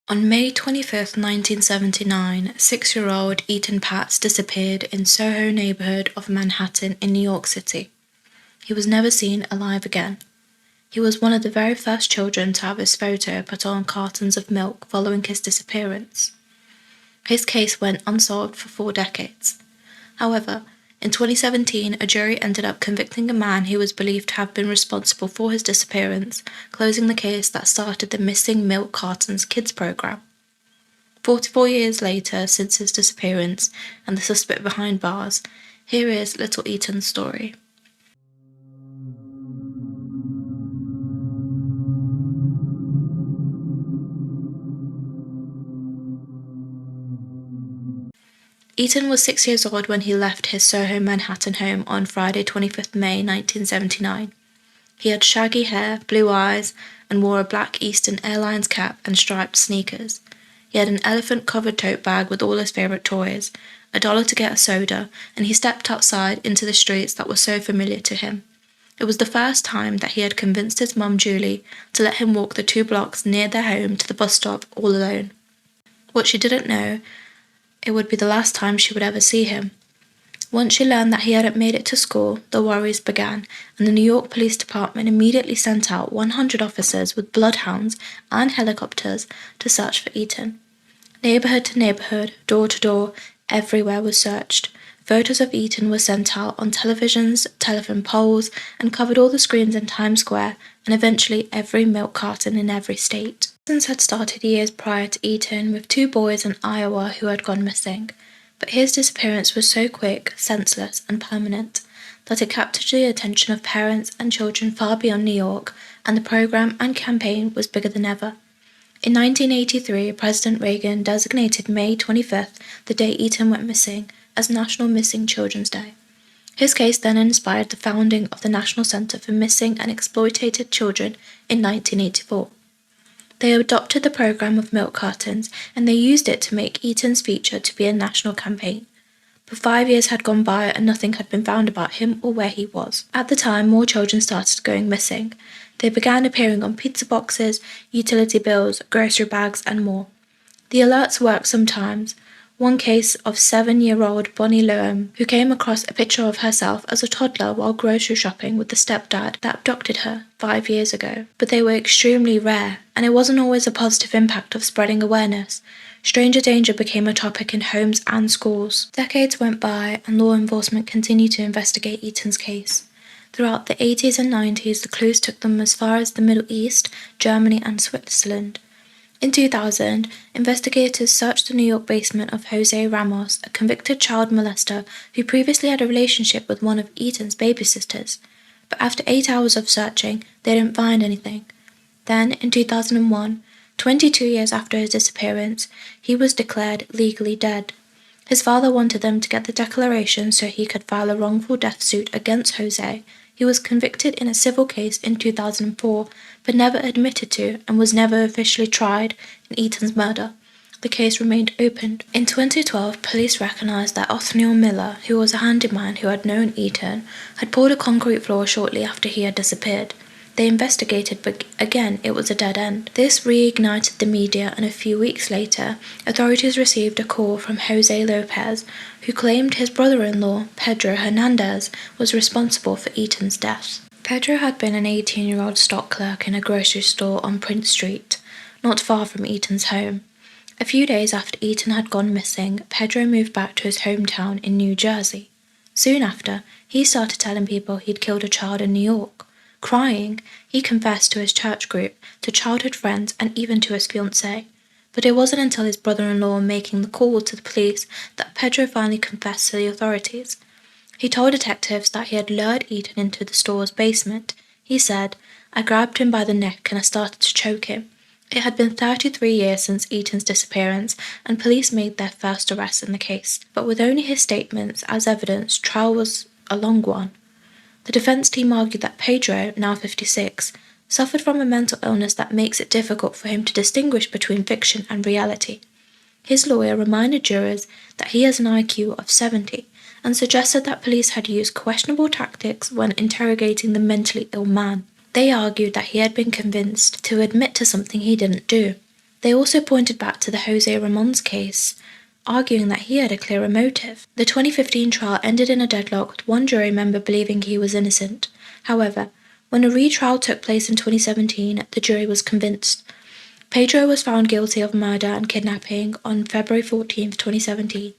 On May 25, 1979, 6-year-old Etan Patz disappeared in Soho neighborhood of Manhattan in New York City. He was never seen alive again. He was one of the very first children to have his photo put on cartons of milk following his disappearance. His case went unsolved for 4 decades. However, in 2017, a jury ended up convicting a man who was believed to have been responsible for his disappearance, closing the case that started the Missing Milk Cartons Kids program. 44 years later since his disappearance and the suspect behind bars, here is little Etan's story. Etan was 6 years old when he left his Soho, Manhattan home on Friday, 25th May 1979. He had shaggy hair, blue eyes, and wore a black Eastern Airlines cap and striped sneakers. He had an elephant-covered tote bag with all his favourite toys, $1 to get a soda, and he stepped outside into the streets that were so familiar to him. It was the first time that he had convinced his mum, Julie, to let him walk the 2 blocks near their home to the bus stop all alone. What she didn't know, it would be the last time she would ever see him. Once she learned that he hadn't made it to school, the worries began, and the New York Police Department immediately sent out 100 officers with bloodhounds and helicopters to search for Etan. Neighborhood to neighborhood, door to door, everywhere was searched. Photos of Etan were sent out on televisions, telephone poles, and covered all the screens in Times Square, and eventually every milk carton in every state. Since had started years prior to Etan with 2 boys in Iowa who had gone missing, but his disappearance was so quick, senseless, and permanent that it captured the attention of parents and children far beyond New York, and the program and campaign was bigger than ever. In 1983, President Reagan designated May 25th, the day Etan went missing, as National Missing Children's Day. His case then inspired the founding of the National Center for Missing and Exploited Children in 1984. They adopted the program of milk cartons, and they used it to make Etan's feature to be a national campaign. But 5 years had gone by and nothing had been found about him or where he was. At the time, more children started going missing. They began appearing on pizza boxes, utility bills, grocery bags, and more. The alerts worked sometimes. One case of 7-year-old Bonnie Loam, who came across a picture of herself as a toddler while grocery shopping with the stepdad that abducted her 5 years ago. But they were extremely rare, and it wasn't always a positive impact of spreading awareness. Stranger danger became a topic in homes and schools. Decades went by, and law enforcement continued to investigate Etan's case. Throughout the 80s and 90s, the clues took them as far as the Middle East, Germany, and Switzerland. In 2000, investigators searched the New York basement of Jose Ramos, a convicted child molester who previously had a relationship with one of Etan's babysitters. But after 8 hours of searching, they didn't find anything. Then, in 2001, 22 years after his disappearance, he was declared legally dead. His father wanted them to get the declaration so he could file a wrongful death suit against Jose. He was convicted in a civil case in 2004, but never admitted to and was never officially tried in Etan's murder. The case remained open. In 2012, police recognized that Othniel Miller, who was a handyman who had known Etan, had poured a concrete floor shortly after he had disappeared. They investigated, but again it was a dead end. This reignited the media, and a few weeks later, authorities received a call from Jose Lopez, who claimed his brother-in-law, Pedro Hernandez, was responsible for Etan's death. Pedro had been an 18-year-old stock clerk in a grocery store on Prince Street, not far from Etan's home. A few days after Etan had gone missing, Pedro moved back to his hometown in New Jersey. Soon after, he started telling people he'd killed a child in New York. Crying, he confessed to his church group, to childhood friends, and even to his fiancée. But it wasn't until his brother-in-law making the call to the police that Pedro finally confessed to the authorities. He told detectives that he had lured Etan into the store's basement. He said, "I grabbed him by the neck and I started to choke him." It had been 33 years since Etan's disappearance, and police made their first arrest in the case. But with only his statements as evidence, trial was a long one. The defense team argued that Pedro, now 56, suffered from a mental illness that makes it difficult for him to distinguish between fiction and reality. His lawyer reminded jurors that he has an IQ of 70 and suggested that police had used questionable tactics when interrogating the mentally ill man. They argued that he had been convinced to admit to something he didn't do. They also pointed back to the Jose Ramon's case, arguing that he had a clearer motive. The 2015 trial ended in a deadlock, with one jury member believing he was innocent. However, when a retrial took place in 2017, the jury was convinced. Pedro was found guilty of murder and kidnapping on February 14, 2017.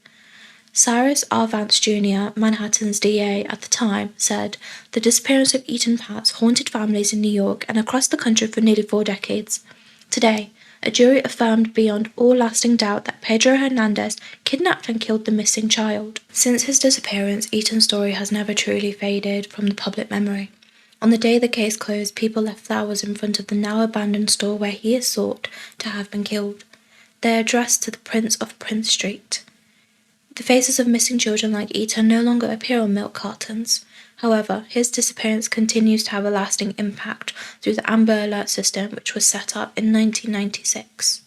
Cyrus R. Vance Jr., Manhattan's DA at the time, said the disappearance of Etan Patz haunted families in New York and across the country for nearly 4 decades. Today, a jury affirmed beyond all lasting doubt that Pedro Hernandez kidnapped and killed the missing child. Since his disappearance, Etan's story has never truly faded from the public memory. On the day the case closed, people left flowers in front of the now abandoned store where he is thought to have been killed. They are addressed to the Prince of Prince Street. The faces of missing children like Etan no longer appear on milk cartons. However, his disappearance continues to have a lasting impact through the Amber Alert system, which was set up in 1996.